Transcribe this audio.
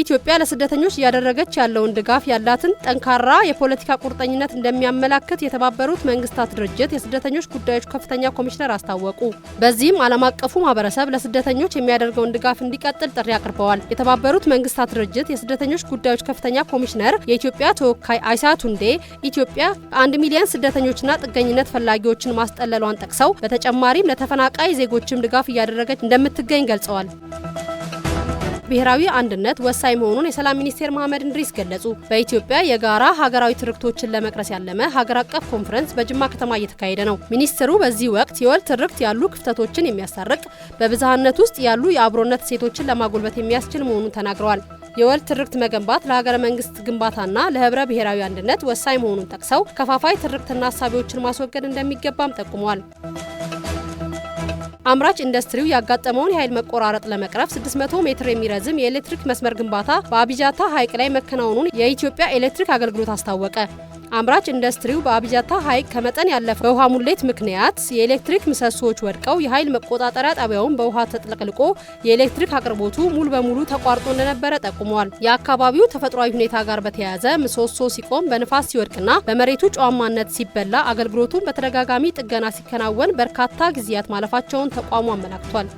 ኢትዮጵያ ለስደተኞች ያደረገች ያለውን ድጋፍ ያላትን ጠንካራ የፖለቲካ ቁርጠኝነት እንደሚያመላክት የተባበሩት መንግስታት ድርጅት የስደተኞች ጉዳዮች ከፍተኛ ኮሚሽነር አስታወቁ። በዚህም ዓለም አቀፉ ማህበረሰብ ለስደተኞች የሚያደርገውን ድጋፍ እንዲቀጥል ጥሪ አቅርበዋል። የተባበሩት መንግስታት ድርጅት የስደተኞች ጉዳዮች ከፍተኛ ኮሚሽነር የኢትዮጵያ ተወካይ አይሳ ቱንዴ ኢትዮጵያ 1 ሚሊዮን ስደተኞችና ጥገኝነት ፈላጊዎችን ማስጠለሏን ጠቅሰው በተጨማሪም ለተፈናቃይ ዜጎችም ድጋፍ እያደረገች እንደምትገኝ ገልጸዋል። ብሔራዊ አንድነት ወሳኝ መሆኑን የሰላም ሚኒስቴር መሐመድ እንድሪስ ገለጹ። በኢትዮጵያ የጋራ ሀገራዊ ትርክቶችን ለመቅረስ ያለመ ሀገር አቀፍ ኮንፈረንስ በጅማ ከተማ እየተካሄደ ነው። ሚኒስትሩ በዚህ ወቅት የወል ትርክት ያሉ ክፍተቶችን የሚያሳርቅ በብዝሃነት ውስጥ ያሉ የአብሮነት እሴቶችን ለማጎልበት የሚያስችል መሆኑን ተናግረዋል። የወል ትርክት መገንባት ለሀገረ መንግስት ግንባታና ለህብረ ብሔራዊ አንድነት ወሳኝ መሆኑን ጠቅሰው ከፋፋይ ትርክትና ሀሳቢዎችን ማስወገድ እንደሚገባም ጠቁመዋል። አምራች ኢንዱስትሪው ያጋጠመውን የኃይል መቆራረጥ ለመቅረፍ 600 ሜትር የሚረዝም የኤሌክትሪክ መስመር ግንባታ በአቢጃታ ሐይቅ ላይ መከናወኑን የኢትዮጵያ ኤሌክትሪክ አገልግሎት አስታወቀ። አምራች ኢንዱስትሪው በአቢጃታ ሐይቅ ከመጠን ያለፈ በውሃ ሙሌት ምክንያት የኤሌክትሪክ ምሰሶዎች ወድቀው የኃይል መቆጣጠሪያ ጣቢያውን በውሃ ተጥለቅልቆ የኤሌክትሪክ አቅርቦቱ ሙሉ በሙሉ ተቋርጦ እንደነበረ ጠቁመዋል። የአካባቢው ተፈጥሯዊ ሁኔታ ጋር በተያያዘ ምሰሶ ሲቆም በንፋስ ሲወድቅና በመሬቱ ጨዋማነት ሲበላ አገልግሎቱን በተደጋጋሚ ጥገና ሲከናወን በርካታ ጊዜያት ማለፋቸውን ተቋሙ አመላክቷል።